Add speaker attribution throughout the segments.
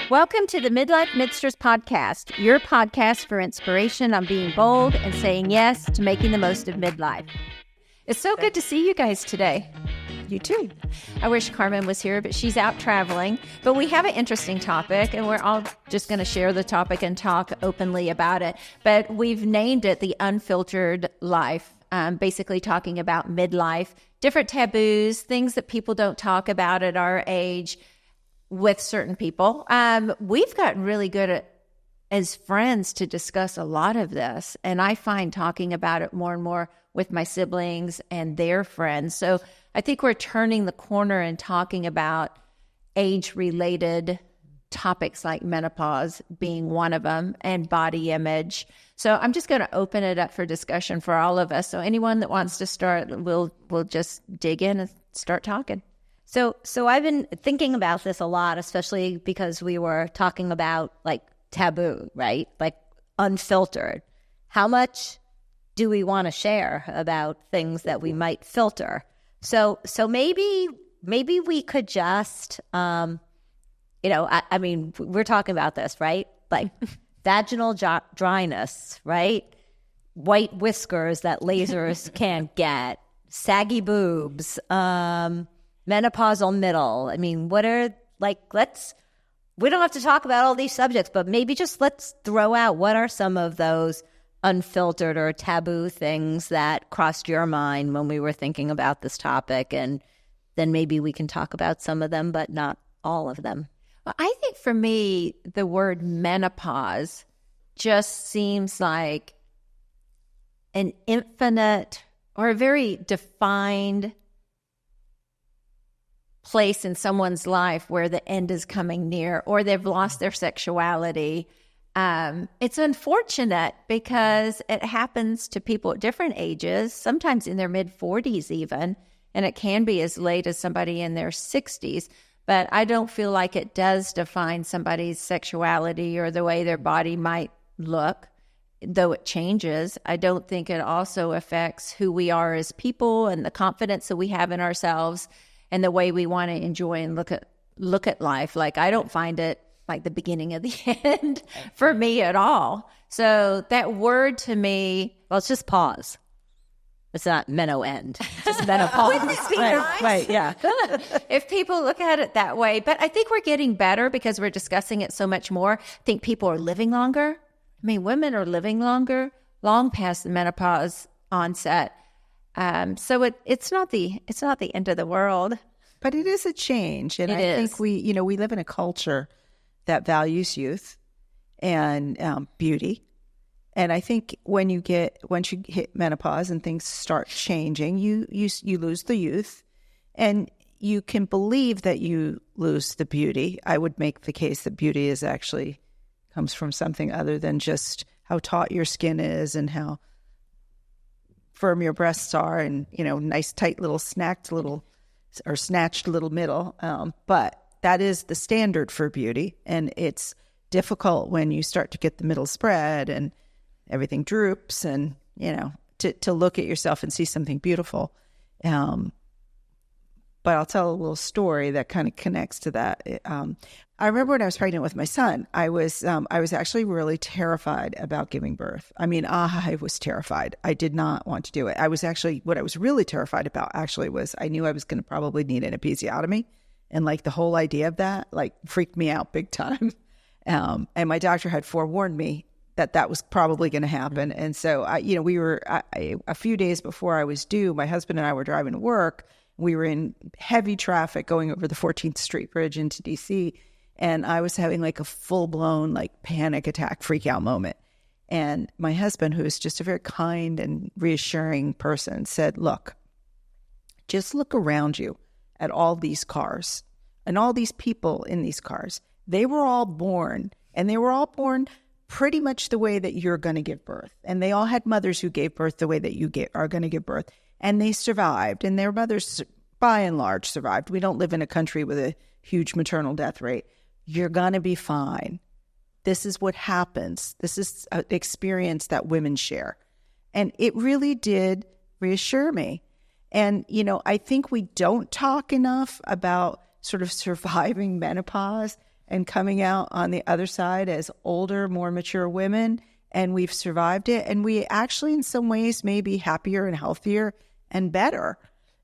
Speaker 1: Welcome to the Midlife Midsters Podcast, your podcast for inspiration on being bold and saying yes to making the most of midlife. It's so good to see you guys today. You too. I wish Carmen was here, but she's out traveling. But we have an interesting topic, and we're all just going to share the topic and talk openly about it. But we've named it The Unfiltered Life, basically talking about midlife, different taboos, things that people don't talk about at our age with certain people. We've gotten really good at, as friends, to discuss a lot of this. And I find talking about it more and more with my siblings and their friends. So I think we're turning the corner and talking about age-related topics like menopause being one of them, and body image. So I'm just going to open it up for discussion for all of us. So anyone that wants to start, we'll just dig in and start talking.
Speaker 2: So I've been thinking about this a lot, especially because we were talking about like taboo, right? Like unfiltered. How much do we want to share about things that we might filter? So maybe we could just, I mean, we're talking about this, right? Like vaginal dryness, right? White whiskers that lasers can't get, saggy boobs, menopausal middle. I mean, we don't have to talk about all these subjects, but maybe just let's throw out what are some of those unfiltered or taboo things that crossed your mind when we were thinking about this topic, and then maybe we can talk about some of them, but not all of them.
Speaker 1: Well, I think for me, the word menopause just seems like an infinite or a very defined place in someone's life where the end is coming near, or they've lost their sexuality. It's unfortunate because it happens to people at different ages, sometimes in their mid-40s even, and it can be as late as somebody in their 60s. But I don't feel like it does define somebody's sexuality or the way their body might look, though it changes. I don't think it also affects who we are as people and the confidence that we have in ourselves and the way we want to enjoy and look at life. Like, I don't find it like the beginning of the end for me at all. So that word to me,
Speaker 2: well, it's just pause. It's not end. Just menopause.
Speaker 1: Wouldn't it be nice?
Speaker 2: Right, yeah.
Speaker 1: If people look at it that way. But I think we're getting better because we're discussing it so much more. I think people are living longer. I mean, women are living longer, long past the menopause onset. So it's not the end of the world.
Speaker 3: But it is a change. And I think we live in a culture that values youth and beauty. And I think once you hit menopause and things start changing, you lose the youth, and you can believe that you lose the beauty. I would make the case that beauty is actually comes from something other than just how taut your skin is and how firm your breasts are, and nice tight little snatched little middle. But that is the standard for beauty, and it's difficult when you start to get the middle spread and everything droops, and to look at yourself and see something beautiful. But I'll tell a little story that kind of connects to that. I remember when I was pregnant with my son, I was actually really terrified about giving birth. I mean, I was terrified. I did not want to do it. What I was really terrified about actually was I knew I was going to probably need an episiotomy. And like the whole idea of that, like, freaked me out big time. And my doctor had forewarned me that was probably going to happen. And so, we were a few days before I was due, my husband and I were driving to work. We were in heavy traffic going over the 14th Street Bridge into DC. And I was having like a full-blown like panic attack, freak out moment. And my husband, who is just a very kind and reassuring person, said, look, just look around you at all these cars and all these people in these cars. They were all born, and they were all born pretty much the way that you're going to give birth. And they all had mothers who gave birth the way that you are going to give birth. And they survived, and their mothers, by and large, survived. We don't live in a country with a huge maternal death rate. You're going to be fine. This is what happens. This is an experience that women share. And it really did reassure me. And, I think we don't talk enough about sort of surviving menopause and coming out on the other side as older, more mature women, and we've survived it. And we actually, in some ways, may be happier and healthier and better.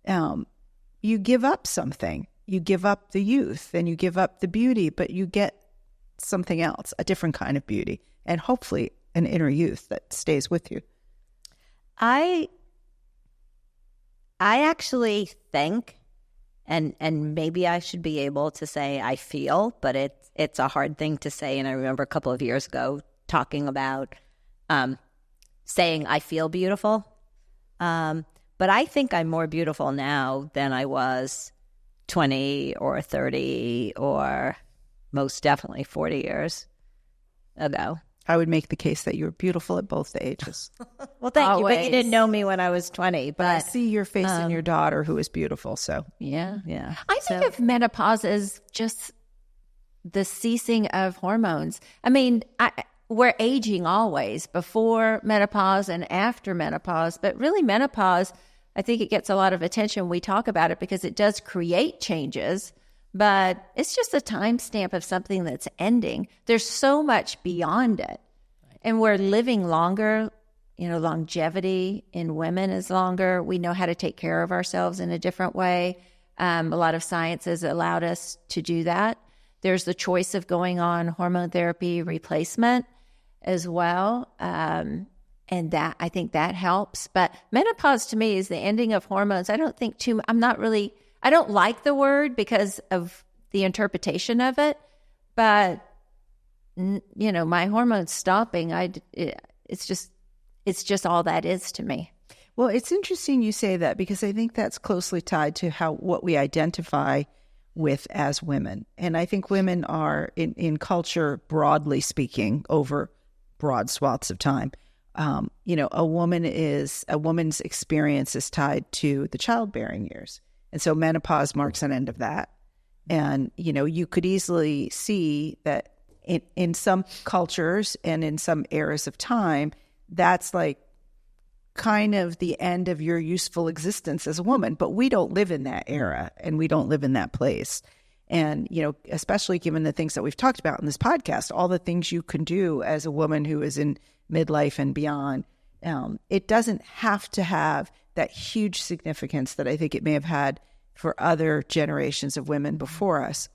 Speaker 3: You give up something. You give up the youth and you give up the beauty, but you get something else, a different kind of beauty, and hopefully an inner youth that stays with you.
Speaker 2: I actually think, and maybe I should be able to say I feel, but it's a hard thing to say. And I remember a couple of years ago talking about saying I feel beautiful. But I think I'm more beautiful now than I was 20 or 30 or most definitely 40 years ago.
Speaker 3: I would make the case that you were beautiful at both ages.
Speaker 2: Well, thank you. But you didn't know me when I was 20. But
Speaker 3: I see your face in your daughter, who is beautiful. So
Speaker 2: yeah.
Speaker 1: I think of menopause as just the ceasing of hormones. I mean, we're aging always, before menopause and after menopause. But really, menopause, I think it gets a lot of attention. We talk about it because it does create changes. But it's just a timestamp of something that's ending. There's so much beyond it. And we're living longer. You know, longevity in women is longer. We know how to take care of ourselves in a different way. A lot of science has allowed us to do that. There's the choice of going on hormone therapy replacement as well. And that, I think that helps. But menopause to me is the ending of hormones. I don't like the word because of the interpretation of it, but you know, my hormones stopping, it's just all that is to me.
Speaker 3: Well, it's interesting you say that, because I think that's closely tied to what we identify with as women. And I think women are in culture, broadly speaking, over broad swaths of time. You know, a woman's experience is tied to the childbearing years. And so menopause marks an end of that. And, you know, you could easily see that in some cultures and in some eras of time, that's like kind of the end of your useful existence as a woman. But we don't live in that era, and we don't live in that place. And, you know, especially given the things that we've talked about in this podcast, all the things you can do as a woman who is in midlife and beyond, it doesn't have to have that huge significance that I think it may have had for other generations of women before us.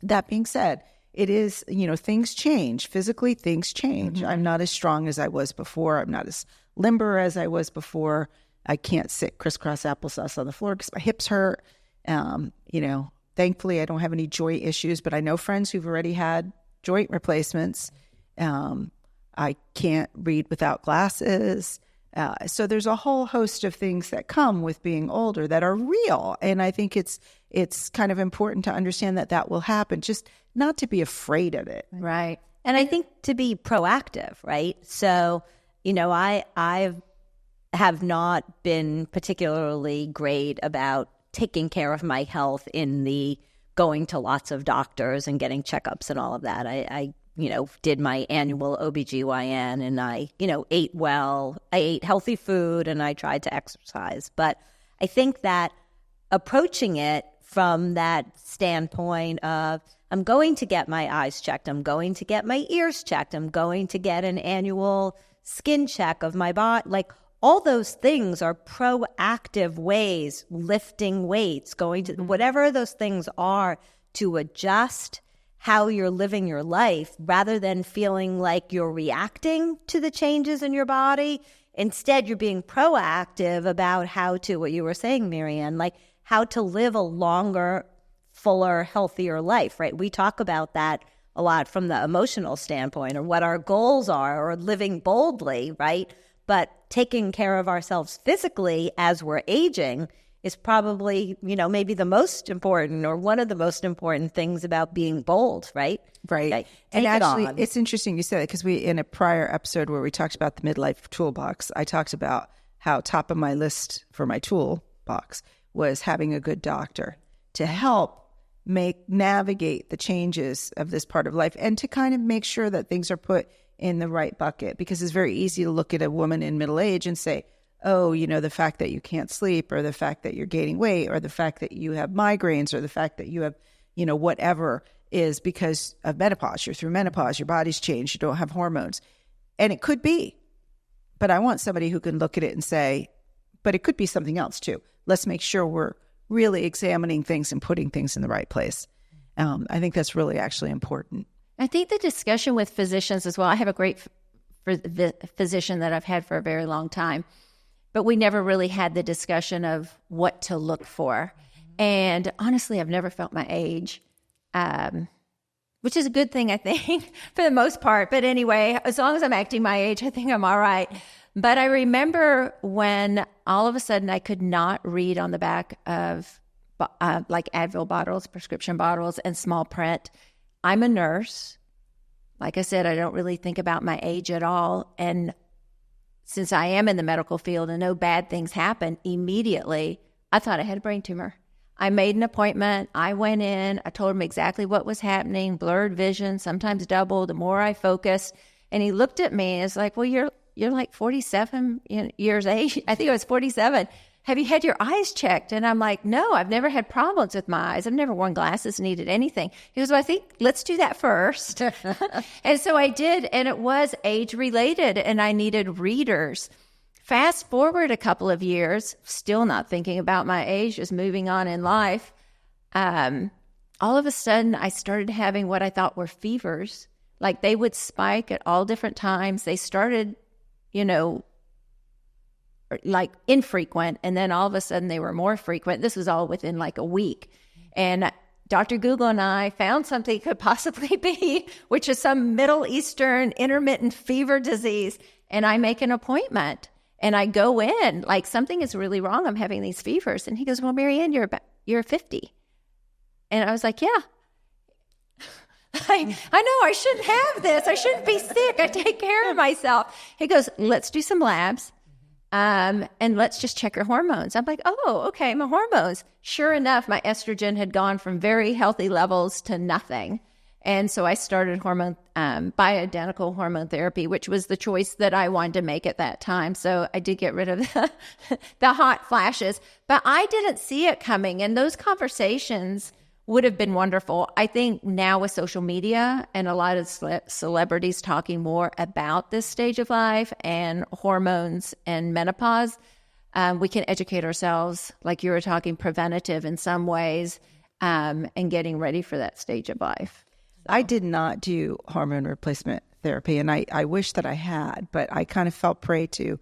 Speaker 3: That being said, it is, you know, things change. Physically, things change. I'm not as strong as I was before. I'm not as limber as I was before. I can't sit crisscross applesauce on the floor because my hips hurt. You know, thankfully, I don't have any joint issues, but I know friends who've already had joint replacements. I can't read without glasses. So there's a whole host of things that come with being older that are real. And I think it's kind of important to understand that will happen, just not to be afraid of it.
Speaker 2: Right. And I think to be proactive, right? So, you know, I have not been particularly great about taking care of my health in the going to lots of doctors and getting checkups and all of that. I you know, did my annual OBGYN, and I, you know, ate well. I ate healthy food and I tried to exercise. But I think that approaching it from that standpoint of, I'm going to get my eyes checked, I'm going to get my ears checked, I'm going to get an annual skin check of my body, like all those things are proactive ways, lifting weights, going to whatever those things are, to adjust how you're living your life, rather than feeling like you're reacting to the changes in your body. Instead, you're being proactive about how to, what you were saying, Marianne, like how to live a longer, fuller, healthier life, right? We talk about that a lot from the emotional standpoint, or what our goals are, or living boldly, right? But taking care of ourselves physically as we're aging is probably, you know, maybe the most important, or one of the most important things about being bold, right?
Speaker 3: Right.
Speaker 2: Like,
Speaker 3: and actually, it's interesting you said that, because in a prior episode where we talked about the midlife toolbox, I talked about how top of my list for my toolbox was having a good doctor to help navigate the changes of this part of life, and to kind of make sure that things are put in the right bucket. Because it's very easy to look at a woman in middle age and say, oh, you know, the fact that you can't sleep, or the fact that you're gaining weight, or the fact that you have migraines, or the fact that you have, you know, whatever. is because of menopause. You're through menopause, your body's changed, you don't have hormones. And it could be. But I want somebody who can look at it and say, but it could be something else too. Let's make sure we're really examining things and putting things in the right place. I think that's really actually important.
Speaker 1: I think the discussion with physicians as well, I have a great physician that I've had for a very long time, but we never really had the discussion of what to look for. And honestly, I've never felt my age, which is a good thing, I think, for the most part. But anyway, as long as I'm acting my age, I think I'm all right. But I remember when all of a sudden I could not read on the back of like Advil bottles, prescription bottles, and small print. I'm a nurse. Like I said, I don't really think about my age at all. And since I am in the medical field and know bad things happen, immediately I thought I had a brain tumor. I made an appointment. I went in. I told him exactly what was happening, blurred vision, sometimes double, the more I focused. And he looked at me and was like, well, you're like 47 years age. I think I was 47. Have you had your eyes checked? And I'm like, no, I've never had problems with my eyes. I've never worn glasses, needed anything. He goes, well, I think let's do that first. And so I did, and it was age related, and I needed readers. Fast forward a couple of years, still not thinking about my age, just moving on in life. All of a sudden, I started having what I thought were fevers. Like they would spike at all different times. They started, like infrequent, and then all of a sudden they were more frequent. This was all within like a week. And Dr. Google and I found something it could possibly be, which is some Middle Eastern intermittent fever disease. And I make an appointment and I go in like something is really wrong. I'm having these fevers. And he goes, well, Marianne, you're 50. And I was like, yeah. I know I shouldn't have this. I shouldn't be sick. I take care of myself. He goes, let's do some labs. And let's just check your hormones. I'm like, oh, okay, my hormones. Sure enough, my estrogen had gone from very healthy levels to nothing. And so I started bioidentical hormone therapy, which was the choice that I wanted to make at that time. So I did get rid of the hot flashes, but I didn't see it coming. And those conversations would have been wonderful. I think now with social media and a lot of celebrities talking more about this stage of life and hormones and menopause, we can educate ourselves, like you were talking, preventative in some ways, and getting ready for that stage of life.
Speaker 3: I did not do hormone replacement therapy, and I wish that I had, but I kind of fell prey to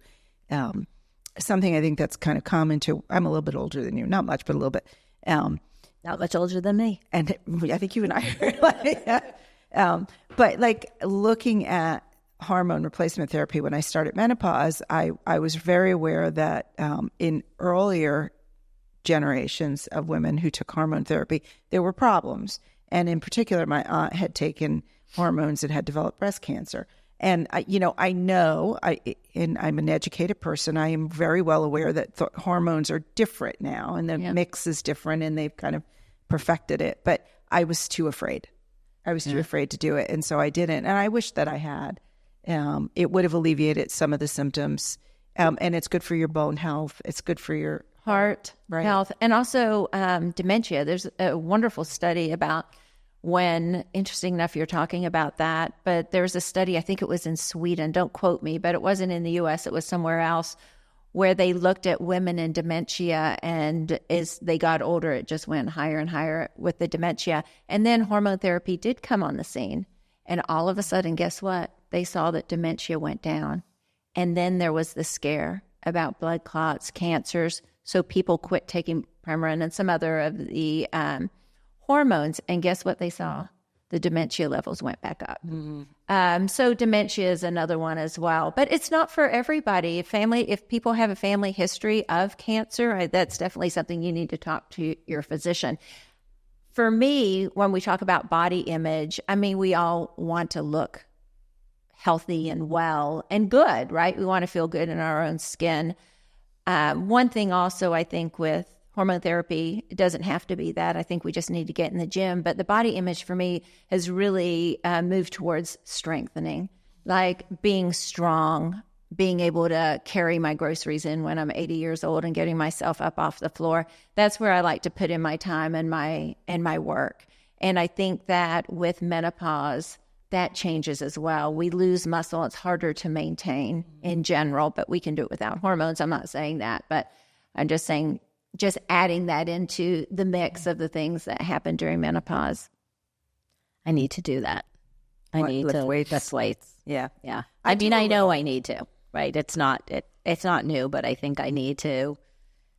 Speaker 3: something I think that's kind of common to, I'm a little bit older than you, not much, but a little bit.
Speaker 2: Not much older than me.
Speaker 3: And I think you and I are like, but like looking at hormone replacement therapy, when I started menopause, I was very aware that in earlier generations of women who took hormone therapy, there were problems. And in particular, my aunt had taken hormones and had developed breast cancer. And I know, and I'm an educated person, I am very well aware that hormones are different now, and the mix is different, and they've kind of perfected it. But I was too afraid. I was too afraid to do it, and so I didn't. And I wish that I had. It would have alleviated some of the symptoms, and it's good for your bone health. It's good for your
Speaker 1: heart health, and also dementia. There's a wonderful study about when, interesting enough, you're talking about that, but there was a study, I think it was in Sweden, don't quote me, but it wasn't in the US, it was somewhere else, where they looked at women in dementia, and as they got older, it just went higher and higher with the dementia. And then hormone therapy did come on the scene, and all of a sudden, guess what? They saw that dementia went down. And then there was the scare about blood clots, cancers, so people quit taking Premarin and some other of the hormones, and guess what they saw? The dementia levels went back up. Mm-hmm. So dementia is another one as well, but it's not for everybody. If people have a family history of cancer, that's definitely something you need to talk to your physician. For me, when we talk about body image, I mean, we all want to look healthy and well and good, right? We want to feel good in our own skin. One thing also, I think with hormone therapy, it doesn't have to be that. I think we just need to get in the gym. But the body image for me has really moved towards strengthening, like being strong, being able to carry my groceries in when I'm 80 years old and getting myself up off the floor. That's where I like to put in my time and my work. And I think that with menopause, that changes as well. We lose muscle. It's harder to maintain in general, but we can do it without hormones. I'm not saying that, but I'm just saying, just adding that into the mix of the things that happen during menopause.
Speaker 2: I need to do that. I need
Speaker 3: lift
Speaker 2: to
Speaker 3: weights?
Speaker 2: lift weights.
Speaker 3: Yeah.
Speaker 2: Yeah. I mean, I know I need to, right? It's not new, but I think I need to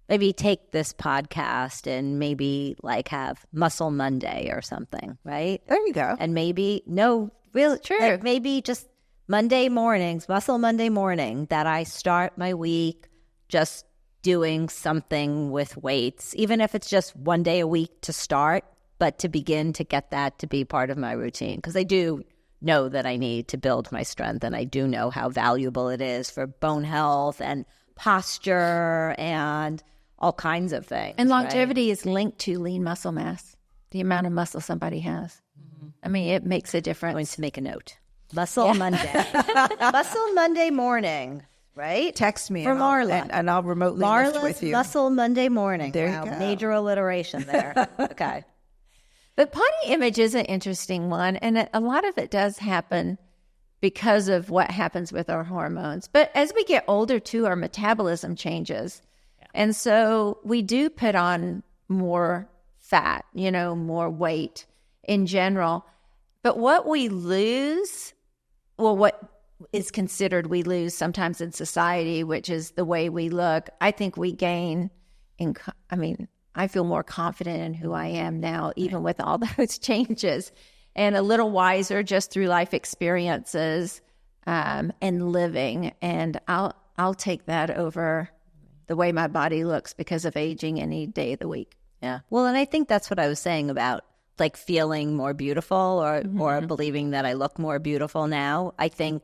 Speaker 2: maybe take this podcast and maybe like have Muscle Monday or something, right?
Speaker 3: There you go.
Speaker 2: And maybe, no, really, true. Maybe just Monday mornings, Muscle Monday morning, that I start my week just doing something with weights, even if it's just one day a week to start, but to begin to get that to be part of my routine. Because I do know that I need to build my strength, and I do know how valuable it is for bone health and posture and all kinds of things.
Speaker 1: And longevity is linked to lean muscle mass, the amount of muscle somebody has. I mean, it makes a difference.
Speaker 2: I'm going to make a note. Muscle Monday. Muscle Monday morning, right?
Speaker 3: Text me
Speaker 2: for
Speaker 3: and
Speaker 2: Marla.
Speaker 3: and I'll remotely lift with you.
Speaker 2: Muscle Monday morning.
Speaker 3: There
Speaker 2: Wow,
Speaker 3: you go.
Speaker 2: Major alliteration there. Okay.
Speaker 1: But body image is an interesting one, and a lot of it does happen because of what happens with our hormones. But as we get older, too, our metabolism changes. Yeah. And so we do put on more fat, more weight in general. But what we lose, what is considered we lose sometimes in society, which is the way we look, I think we gain I feel more confident in who I am now, even with all those changes, and a little wiser just through life experiences and living. And I'll take that over the way my body looks because of aging any day of the week.
Speaker 2: Yeah. Well, and I think that's what I was saying about like feeling more beautiful or believing that I look more beautiful now. I think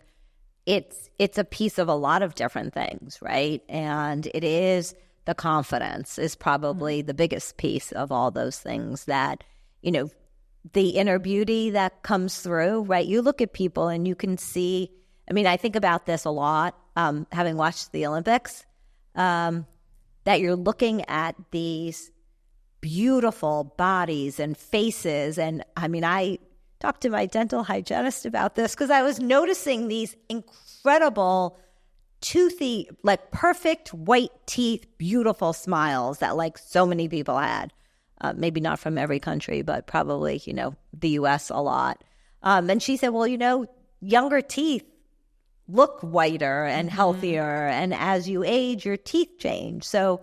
Speaker 2: it's a piece of a lot of different things, right? And it is the confidence is probably the biggest piece of all those things that, the inner beauty that comes through, right? You look at people and you can see, I think about this a lot, having watched the Olympics, that you're looking at these beautiful bodies and faces. And I talked to my dental hygienist about this because I was noticing these incredible toothy, like perfect white teeth, beautiful smiles that like so many people had. Maybe not from every country, but probably, the U.S. a lot. And she said, well, younger teeth look whiter and healthier. And as you age, your teeth change. So,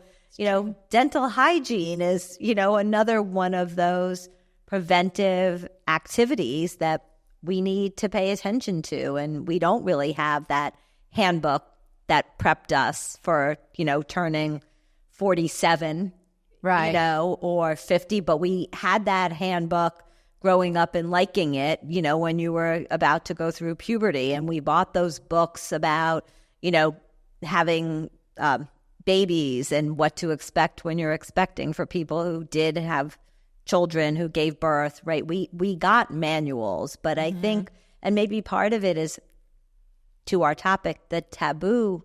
Speaker 2: dental hygiene is, another one of those preventive activities that we need to pay attention to. And we don't really have that handbook that prepped us for, turning 47, right, or 50. But we had that handbook growing up and liking it, when you were about to go through puberty. And we bought those books about, having babies and what to expect when you're expecting for people who did have children who gave birth, right? We got manuals, but I think, and maybe part of it is, to our topic, the taboo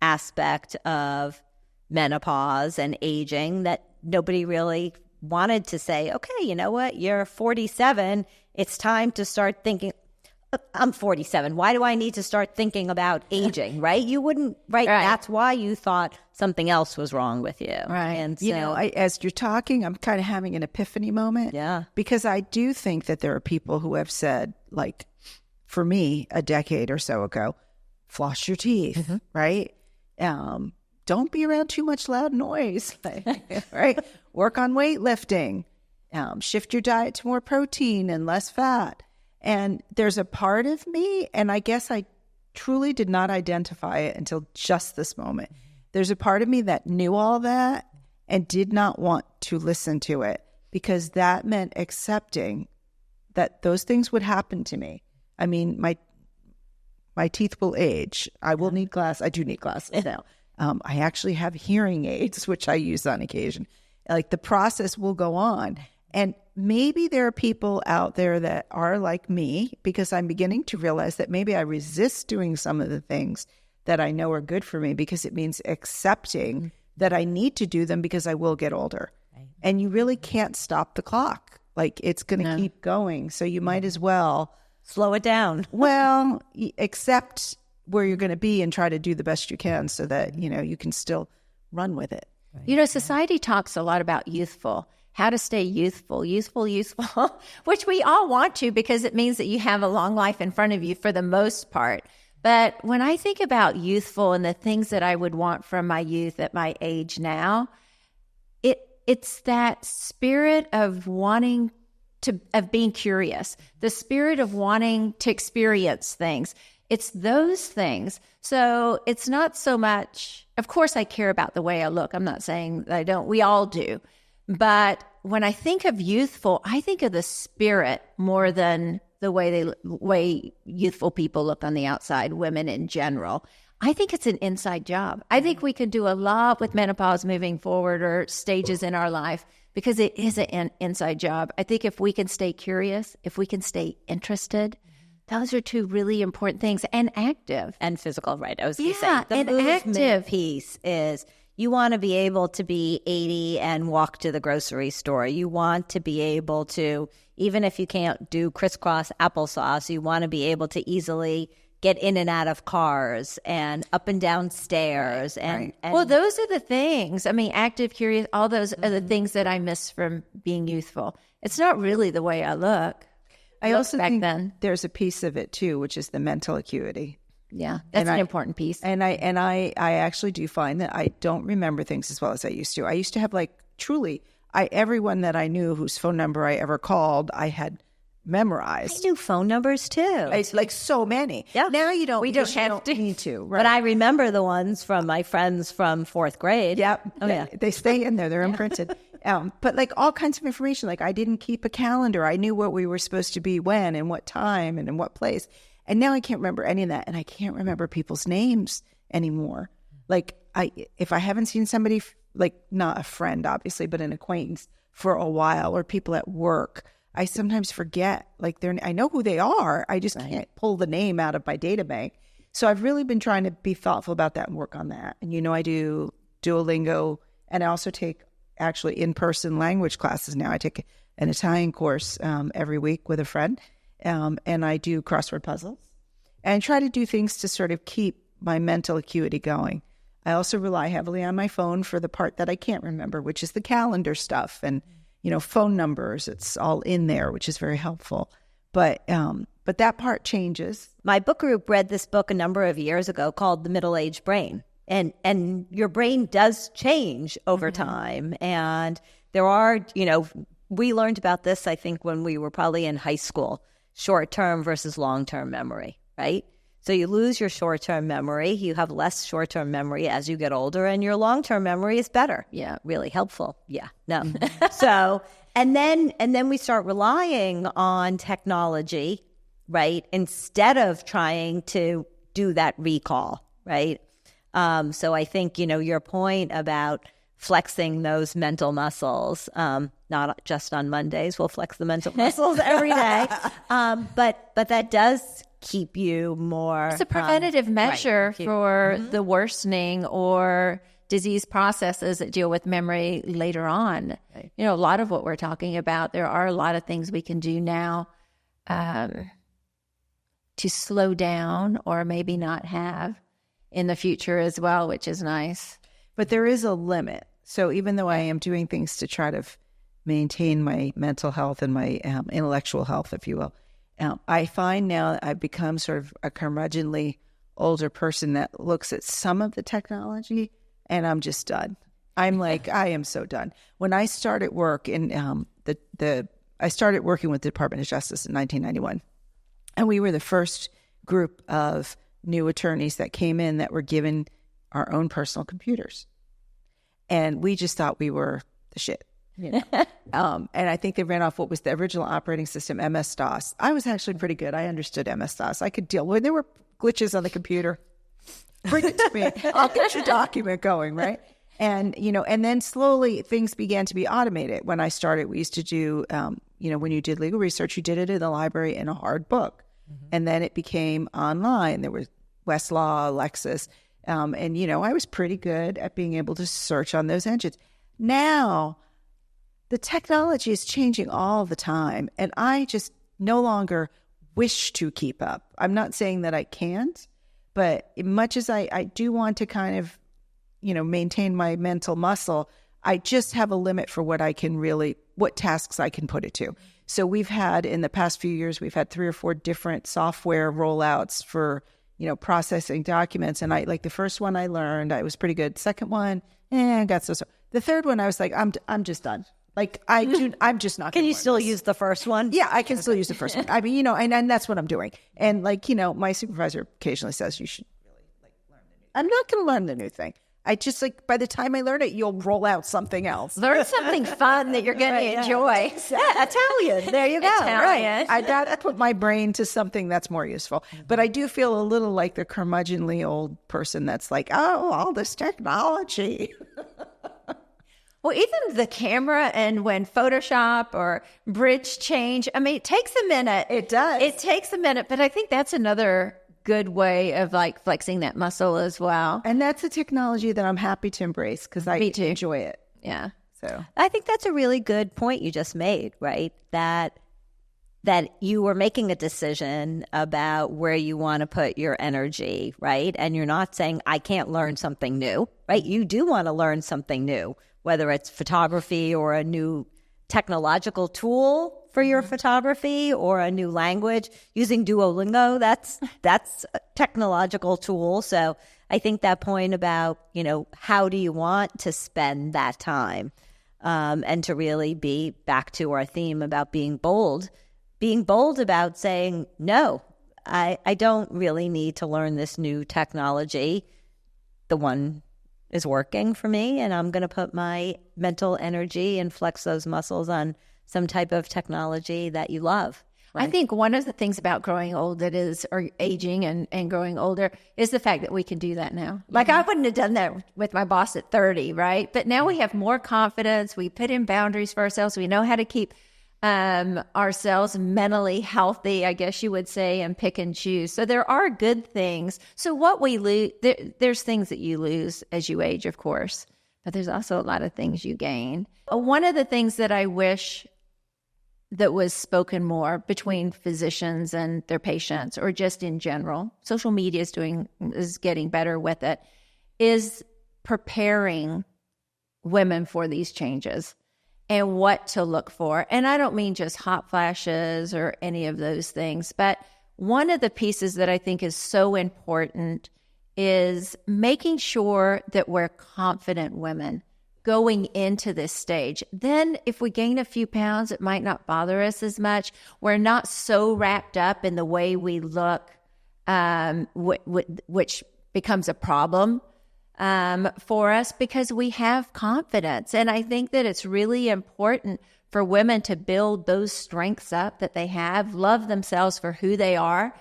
Speaker 2: aspect of menopause and aging, that nobody really wanted to say, okay, you know what, you're 47, it's time to start thinking, I'm 47, why do I need to start thinking about aging, right? You wouldn't, right? That's why you thought something else was wrong with you.
Speaker 1: Right.
Speaker 2: And so,
Speaker 3: as you're talking, I'm kind of having an epiphany moment.
Speaker 2: Yeah.
Speaker 3: Because I do think that there are people who have said, like, for me, a decade or so ago, floss your teeth, right? Don't be around too much loud noise, right? Work on weightlifting, shift your diet to more protein and less fat. And there's a part of me, and I guess I truly did not identify it until just this moment. There's a part of me that knew all that and did not want to listen to it, because that meant accepting that those things would happen to me. My teeth will age. I will need glasses. I do need glasses now. I actually have hearing aids, which I use on occasion. Like, the process will go on. And maybe there are people out there that are like me, because I'm beginning to realize that maybe I resist doing some of the things that I know are good for me, because it means accepting that I need to do them because I will get older. Right. And you really can't stop the clock. Like it's going to keep going. So you might as well
Speaker 2: slow it down.
Speaker 3: Well, accept where you're going to be and try to do the best you can so that, you can still run with it.
Speaker 1: Society talks a lot about how to stay youthful, which we all want to because it means that you have a long life in front of you for the most part. But when I think about youthful and the things that I would want from my youth at my age now, it's that spirit of wanting of being curious, the spirit of wanting to experience things. It's those things. So it's not so much, of course, I care about the way I look. I'm not saying that I don't. We all do. But when I think of youthful, I think of the spirit more than the way youthful people look on the outside, women in general. I think it's an inside job. I think we could do a lot with menopause moving forward or stages in our life because it is an inside job. I think if we can stay curious, if we can stay interested, those are two really important things. And active.
Speaker 2: And physical, right? I was going to say.
Speaker 1: The movement
Speaker 2: active piece is you want to be able to be 80 and walk to the grocery store. You want to be able to, even if you can't do crisscross applesauce, you want to be able to easily get in and out of cars and up and down stairs. And
Speaker 1: well, those are the things. I mean, active, curious, all those are the things that I miss from being youthful. It's not really the way I look.
Speaker 3: I also think there's a piece of it too, which is the mental acuity.
Speaker 1: Yeah, that's an important piece.
Speaker 3: And I actually do find that I don't remember things as well as I used to. I used to have everyone that I knew whose phone number I ever called, I had memorized.
Speaker 2: I knew phone numbers too.
Speaker 3: Like so many.
Speaker 2: Yeah.
Speaker 3: Now you don't.
Speaker 1: We don't have to.
Speaker 3: Need to. Right?
Speaker 2: But I remember the ones from my friends from fourth grade.
Speaker 3: Yep.
Speaker 2: Oh yeah.
Speaker 3: They stay in there. They're imprinted. But like all kinds of information. Like I didn't keep a calendar. I knew what we were supposed to be when and what time and in what place. And now I can't remember any of that. And I can't remember people's names anymore. Like if I haven't seen somebody, like not a friend, obviously, but an acquaintance for a while, or people at work, I sometimes forget. Like I know who they are. I just can't pull the name out of my data bank. So I've really been trying to be thoughtful about that and work on that. And I do Duolingo, and I also take actually in-person language classes now. I take an Italian course every week with a friend. And I do crossword puzzles and try to do things to sort of keep my mental acuity going. I also rely heavily on my phone for the part that I can't remember, which is the calendar stuff and, phone numbers. It's all in there, which is very helpful. But that part changes.
Speaker 2: My book group read this book a number of years ago called The Middle-Aged Brain. And your brain does change over time. And there are, we learned about this, I think, when we were probably in high school. Short-term versus long-term memory, right? So you lose your short-term memory. You have less short-term memory as you get older, and your long-term memory is better. Yeah, really helpful. Yeah, no. So, and then we start relying on technology, right? Instead of trying to do that recall, right? So I think, your point about flexing those mental muscles, not just on Mondays, we'll flex the mental muscles every day. But that does keep you more.
Speaker 1: It's a preventative measure for the worsening or disease processes that deal with memory later on. Right. A lot of what we're talking about, there are a lot of things we can do now to slow down or maybe not have in the future as well, which is nice.
Speaker 3: But there is a limit. So even though I am doing things to try to maintain my mental health and my intellectual health, if you will, I find now I've become sort of a curmudgeonly older person that looks at some of the technology and I'm just done. I'm like, I am so done. When I started work in I started working with the Department of Justice in 1991, and we were the first group of new attorneys that came in that were given our own personal computers. And we just thought we were the shit. And I think they ran off what was the original operating system, MS-DOS. I was actually pretty good. I understood MS-DOS. I could deal with there were glitches on the computer. Bring it to me. I'll get your document going, right? And, and then slowly things began to be automated. When I started, we used to do, when you did legal research, you did it in the library in a hard book. Mm-hmm. And then it became online. There was Westlaw, Lexis. And, I was pretty good at being able to search on those engines. Now, the technology is changing all the time, and I just no longer wish to keep up. I'm not saying that I can't, but much as I do want to kind of, maintain my mental muscle, I just have a limit for what tasks I can put it to. So we've had, in the past few years, we've had 3 or 4 different software rollouts for, processing documents. And the first one I learned, I was pretty good. Second one, I got so. The third one, I was like, I'm just done. I'm just not.
Speaker 2: Can you still use the first one?
Speaker 3: Yeah, I can still use the first one. I mean, and that's what I'm doing. And my supervisor occasionally says you should really learn the new. I'm not going to learn the new thing. I just by the time I learn it, you'll roll out something else.
Speaker 2: Learn something fun that you're going to enjoy. Yeah, Italian. There you go.
Speaker 1: Italian.
Speaker 3: Right. I'd rather put my brain to something that's more useful. But I do feel a little like the curmudgeonly old person that's like, oh, all this technology.
Speaker 1: Well, even the camera, and when Photoshop or Bridge change, I mean, it takes a minute.
Speaker 3: It does.
Speaker 1: It takes a minute, but I think that's another good way of flexing that muscle as well.
Speaker 3: And that's a technology that I'm happy to embrace because I enjoy it.
Speaker 1: Yeah.
Speaker 3: So
Speaker 2: I think that's a really good point you just made, right? That you were making a decision about where you want to put your energy, right? And you're not saying, I can't learn something new, right? You do want to learn something new, whether it's photography or a new technological tool for your photography or a new language. Using Duolingo, that's a technological tool. So I think that point about, how do you want to spend that time, and to really be back to our theme about being bold about saying, no, I don't really need to learn this new technology. The one is working for me, and I'm going to put my mental energy and flex those muscles on some type of technology that you love. Right?
Speaker 1: I think one of the things about growing old or aging and growing older is the fact that we can do that now. I wouldn't have done that with my boss at 30, right? But now we have more confidence. We put in boundaries for ourselves. We know how to keep ourselves mentally healthy, I guess you would say, and pick and choose. So there are good things. So what we lose, there's things that you lose as you age, of course, but there's also a lot of things you gain. One of the things that I wish that was spoken more between physicians and their patients, or just in general, social media is getting better with it, is preparing women for these changes and what to look for. And I don't mean just hot flashes or any of those things, but one of the pieces that I think is so important is making sure that we're confident women going into this stage. Then if we gain a few pounds, it might not bother us as much. We're not so wrapped up in the way we look, which becomes a problem for us, because we have confidence. And I think that it's really important for women to build those strengths up that they have, love themselves for who they are,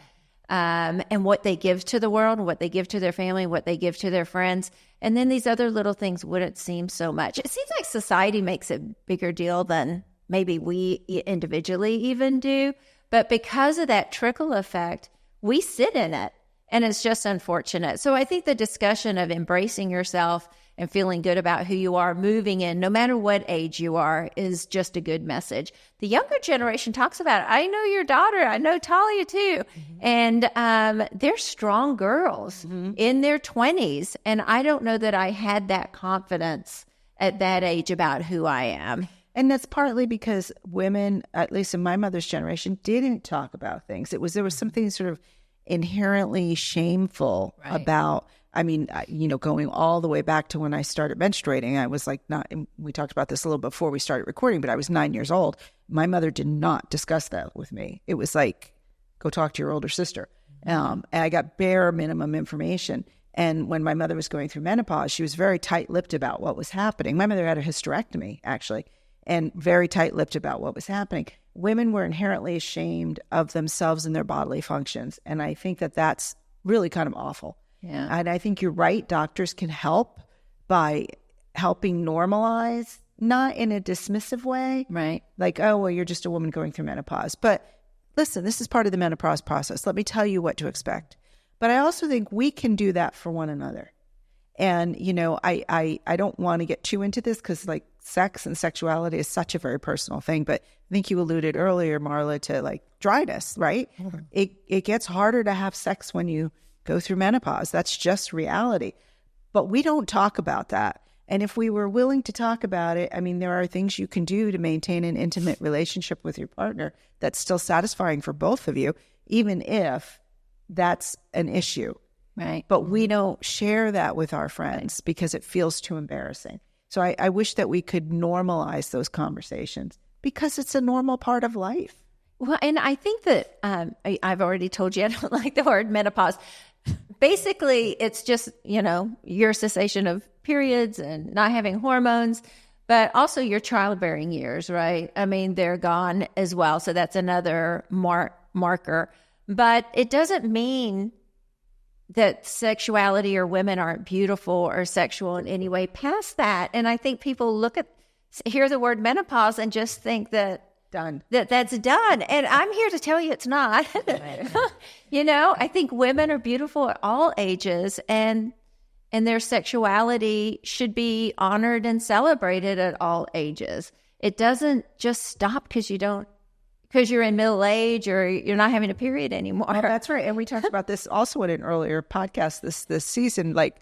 Speaker 1: and what they give to the world, what they give to their family, what they give to their friends. And then these other little things wouldn't seem so much. It seems like society makes a bigger deal than maybe we individually even do. But because of that trickle effect, we sit in it. And it's just unfortunate. So I think the discussion of embracing yourself and feeling good about who you are, moving in, no matter what age you are, is just a good message. The younger generation talks about it. I know your daughter. I know Talia too. Mm-hmm. And they're strong girls in their 20s. And I don't know that I had that confidence at that age about who I am.
Speaker 3: And that's partly because women, at least in my mother's generation, didn't talk about things. There was something sort of inherently shameful about, going all the way back to when I started menstruating. I was we talked about this a little before we started recording, but I was 9 years old. My mother did not discuss that with me. It was like, go talk to your older sister. And I got bare minimum information. And when my mother was going through menopause, she was very tight-lipped about what was happening. My mother had a hysterectomy, actually, and very tight-lipped about what was happening. Women were inherently ashamed of themselves and their bodily functions. And I think that that's really kind of awful.
Speaker 1: Yeah.
Speaker 3: And I think you're right. Doctors can help by helping normalize, not in a dismissive way.
Speaker 1: Right.
Speaker 3: Like, oh, well, you're just a woman going through menopause. But listen, this is part of the menopause process. Let me tell you what to expect. But I also think we can do that for one another. And, I don't want to get too into this because, sex and sexuality is such a very personal thing. But I think you alluded earlier, Marla, to like dryness, right? It gets harder to have sex when you go through menopause. That's just reality. But we don't talk about that. And if we were willing to talk about it, I mean, there are things you can do to maintain an intimate relationship with your partner that's still satisfying for both of you, even if that's an issue.
Speaker 1: Right.
Speaker 3: But we don't share that with our friends because it feels too embarrassing. So I wish that we could normalize those conversations because it's a normal part of life.
Speaker 1: Well, and I think that I've already told you I don't like the word menopause. Basically, it's just, your cessation of periods and not having hormones, but also your childbearing years, right? I mean, they're gone as well. So that's another marker. But it doesn't mean that sexuality or women aren't beautiful or sexual in any way past that. And I think people hear the word menopause and just think that that's done. And I'm here to tell you it's not. I think women are beautiful at all ages, and their sexuality should be honored and celebrated at all ages. It doesn't just stop because you're in middle age or you're not having a period anymore.
Speaker 3: Well, that's right. And we talked about this also in an earlier podcast this season, like,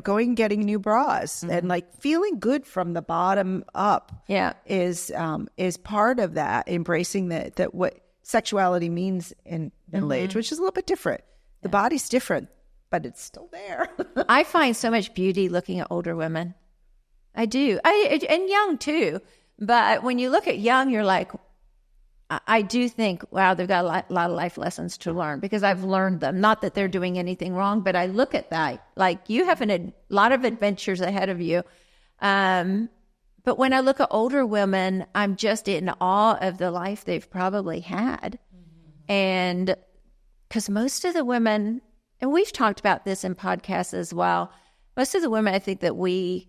Speaker 3: going and getting new bras and like feeling good from the bottom up is part of that, embracing that what sexuality means in middle age, which is a little bit different. The body's different, but it's still there.
Speaker 1: I find so much beauty looking at older women. I do. And young too. But when you look at young, you're like, I do think, wow, they've got a lot of life lessons to learn because I've learned them. Not that they're doing anything wrong, but I look at that. Like, you have a lot of adventures ahead of you. But when I look at older women, I'm just in awe of the life they've probably had. And because most of the women, and we've talked about this in podcasts as well, most of the women I think that we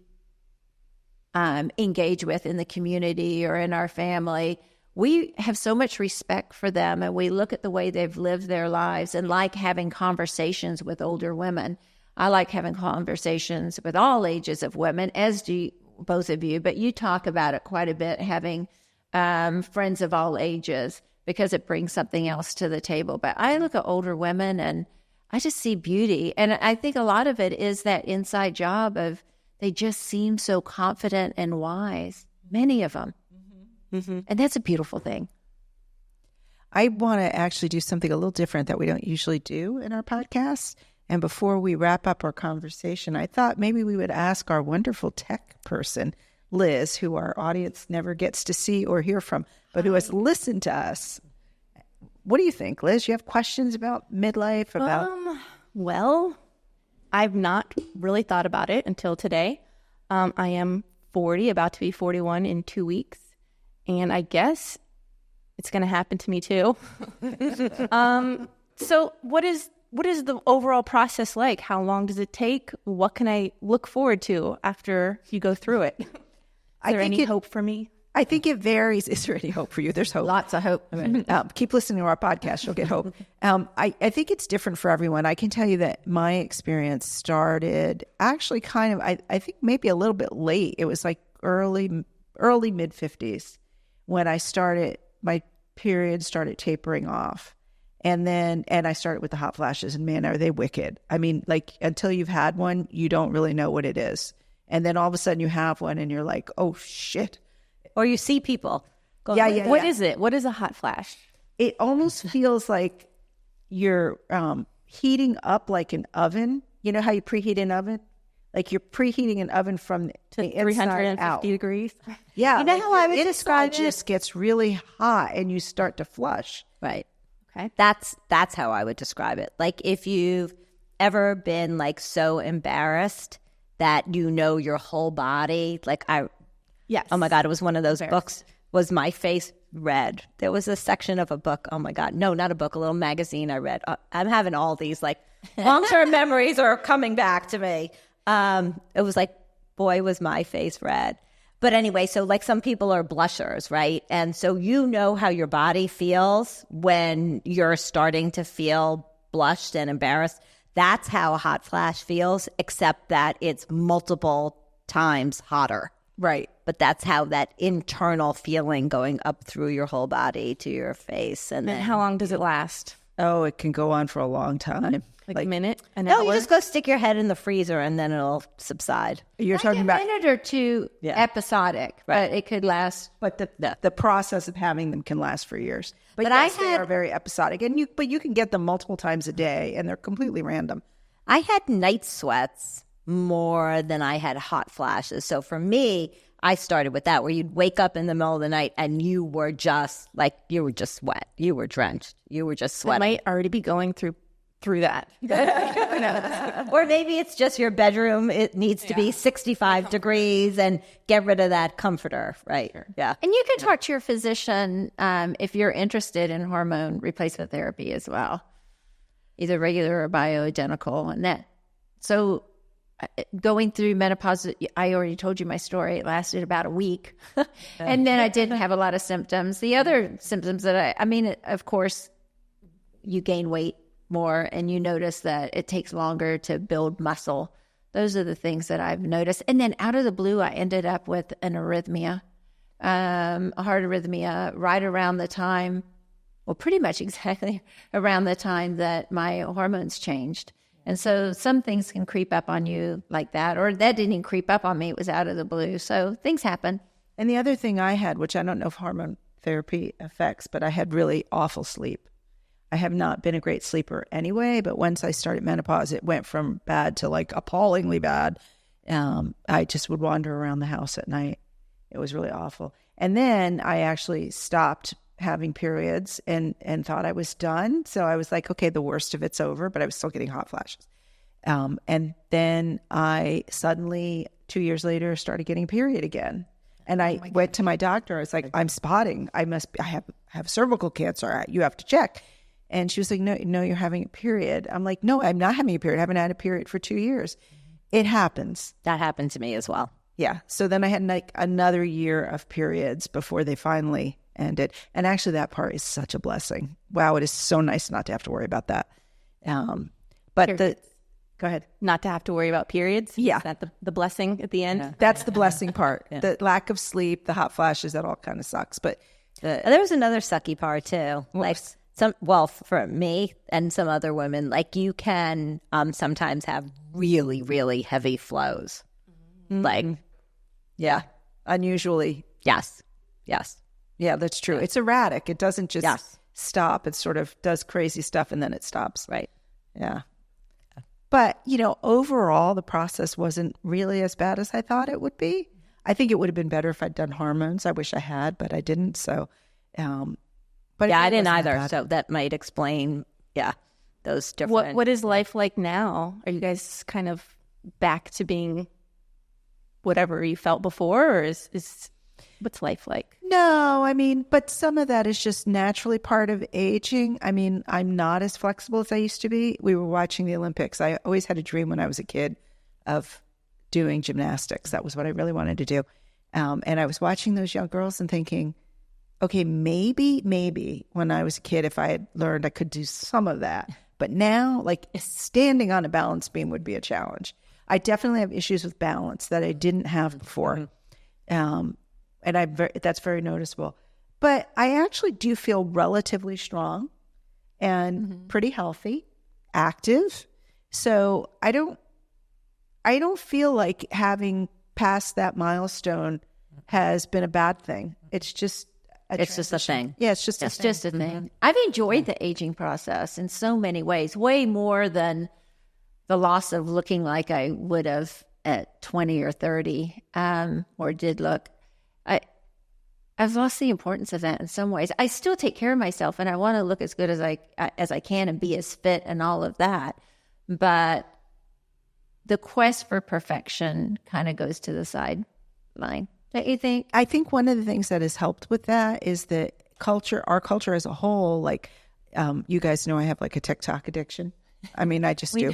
Speaker 1: engage with in the community or in our family, we have so much respect for them, and we look at the way they've lived their lives and like having conversations with older women. I like having conversations with all ages of women, as do both of you, but you talk about it quite a bit, having friends of all ages, because it brings something else to the table. But I look at older women and I just see beauty. And I think a lot of it is that inside job of they just seem so confident and wise, many of them. And that's a beautiful thing.
Speaker 3: I want to actually do something a little different that we don't usually do in our podcast. And before we wrap up our conversation, I thought maybe we would ask our wonderful tech person, Liz, who our audience never gets to see or hear from, but who has listened to us. What do you think, Liz? You have questions about midlife?
Speaker 4: Well, I've not really thought about it until today. I am 40, about to be 41 in 2 weeks. And I guess it's going to happen to me too. So what is the overall process like? How long does it take? What can I look forward to after you go through it? Is there any hope for me?
Speaker 3: I think it varies. Is there any hope for you? There's hope.
Speaker 1: Lots of hope.
Speaker 3: Keep listening to our podcast. You'll get hope. I think it's different for everyone. I can tell you that my experience started actually kind of, I think maybe a little bit late. It was like early mid-50s. When I started, my period started tapering off. And I started with the hot flashes, and man, are they wicked. I mean, like, until you've had one, you don't really know what it is. And then all of a sudden you have one and you're like, oh shit.
Speaker 2: Or you see people.
Speaker 4: What is it? What is a hot flash?
Speaker 3: It almost feels like you're heating up like an oven. You know how you preheat an oven? Like you're preheating an oven from the inside
Speaker 4: 350
Speaker 3: out.
Speaker 4: degrees.
Speaker 3: Yeah.
Speaker 2: You know how I would describe it?
Speaker 3: It just gets really hot and you start to flush.
Speaker 2: Right.
Speaker 4: Okay.
Speaker 2: That's how I would describe it. Like if you've ever been like so embarrassed that your whole body, like
Speaker 4: Yes.
Speaker 2: Oh my God, it was one of those books. Was my face red? There was a section of a book. Oh my God. No, not a book, a little magazine I read. I'm having all these like long-term memories are coming back to me. It was like, boy, was my face red. But anyway, so like some people are blushers, right? And so how your body feels when you're starting to feel blushed and embarrassed. That's how a hot flash feels, except that it's multiple times hotter.
Speaker 3: Right.
Speaker 2: But that's how that internal feeling going up through your whole body to your face. And
Speaker 4: And
Speaker 2: then
Speaker 4: how long does it last?
Speaker 3: Oh, it can go on for a long time.
Speaker 4: Like a minute? An
Speaker 2: no,
Speaker 4: hour?
Speaker 2: you just go stick your head in the freezer and then it'll subside.
Speaker 3: You're
Speaker 1: Like
Speaker 3: talking
Speaker 1: a
Speaker 3: about,
Speaker 1: minute or two episodic, but it could last.
Speaker 3: but the process of having them can last for years. But
Speaker 2: I
Speaker 3: yes, they are very episodic, and you can get them multiple times a day, and they're completely random.
Speaker 2: I had night sweats more than I had hot flashes. So for me, I started with that, where you'd wake up in the middle of the night and you were just wet. You were drenched. You were just
Speaker 4: I
Speaker 2: sweating.
Speaker 4: might already be going through that.
Speaker 2: Or maybe it's just your bedroom. It needs to be 65 degrees and get rid of that comforter, right? Sure. Yeah.
Speaker 1: And you can talk to your physician if you're interested in hormone replacement therapy as well, either regular or bioidentical. And that, so going through menopause, I already told you my story. It lasted about a week. And then I didn't have a lot of symptoms. The other symptoms that of course, you gain weight more and you notice that it takes longer to build muscle. Those are the things that I've noticed. And then out of the blue, I ended up with an arrhythmia, a heart arrhythmia, right around the time, well, pretty much exactly around the time that my hormones changed. And so some things can creep up on you like that, or that didn't even creep up on me. It was out of the blue. So things happen.
Speaker 3: And the other thing I had, which I don't know if hormone therapy affects, but I had really awful sleep. I have not been a great sleeper anyway, but once I started menopause, it went from bad to like appallingly bad. I just would wander around the house at night. It was really awful. And then I actually stopped having periods and thought I was done. So I was like, okay, the worst of it's over, but I was still getting hot flashes. And then I suddenly, 2 years later, started getting a period again. And I went to my doctor. I was like, I'm spotting. I have cervical cancer. You have to check. And she was like, no, you're having a period. I'm like, no, I'm not having a period. I haven't had a period for 2 years. It happens.
Speaker 2: That happened to me as well.
Speaker 3: Yeah. So then I had like another year of periods before they finally ended. And actually that part is such a blessing. Wow. It is so nice not to have to worry about that. But go ahead.
Speaker 4: Not to have to worry about periods?
Speaker 3: Yeah.
Speaker 4: Is that the blessing at the end?
Speaker 3: Yeah. That's the blessing part. Yeah. The lack of sleep, the hot flashes, that all kind of sucks. But
Speaker 2: there was another sucky part too. Like for me and some other women, like you can sometimes have really, really heavy flows. Mm-hmm. Like,
Speaker 3: yeah, unusually.
Speaker 2: Yes.
Speaker 3: Yeah, that's true. It's erratic. It doesn't just stop. It sort of does crazy stuff and then it stops.
Speaker 2: Right.
Speaker 3: Yeah. But, overall, the process wasn't really as bad as I thought it would be. I think it would have been better if I'd done hormones. I wish I had, but I didn't. So, but
Speaker 2: I didn't either. So that might explain, those different.
Speaker 4: What is life like now? Are you guys kind of back to being whatever you felt before, or is what's life like?
Speaker 3: No, but some of that is just naturally part of aging. I'm not as flexible as I used to be. We were watching the Olympics. I always had a dream when I was a kid of doing gymnastics. That was what I really wanted to do. And I was watching those young girls and thinking, okay, maybe when I was a kid, if I had learned, I could do some of that. But now, like standing on a balance beam would be a challenge. I definitely have issues with balance that I didn't have before. And that's very noticeable. But I actually do feel relatively strong and pretty healthy, active. So I don't feel like having passed that milestone has been a bad thing. It's just
Speaker 2: a thing.
Speaker 3: Yeah, it's just a
Speaker 1: thing. Mm-hmm. I've enjoyed the aging process in so many ways, way more than the loss of looking like I would have at 20 or 30 or did look. I've lost the importance of that in some ways. I still take care of myself and I want to look as good as I can and be as fit and all of that. But the quest for perfection kind of goes to the sideline. Don't you think?
Speaker 3: I think one of the things that has helped with that is that our culture as a whole, like you guys know I have like a TikTok addiction. I just do.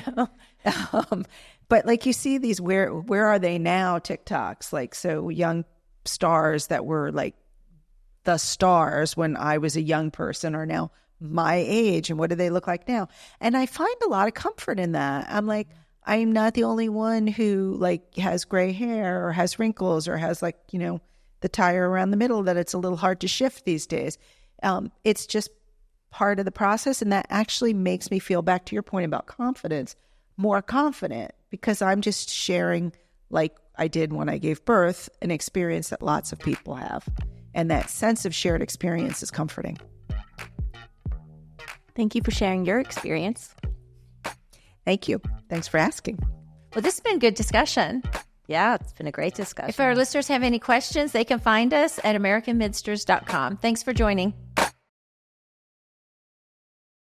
Speaker 3: But like you see these where are they now TikToks, like so young stars that were like the stars when I was a young person are now my age, and what do they look like now? And I find a lot of comfort in that. I'm like, I'm not the only one who like has gray hair or has wrinkles or has like, the tire around the middle that it's a little hard to shift these days. It's just part of the process. And that actually makes me feel, back to your point about confidence, more confident, because I'm just sharing, like I did when I gave birth, an experience that lots of people have. And that sense of shared experience is comforting.
Speaker 4: Thank you for sharing your experience.
Speaker 3: Thank you. Thanks for asking.
Speaker 1: Well, this has been a good discussion.
Speaker 2: Yeah, it's been a great discussion.
Speaker 1: If our listeners have any questions, they can find us at AmericanMidsters.com. Thanks for joining.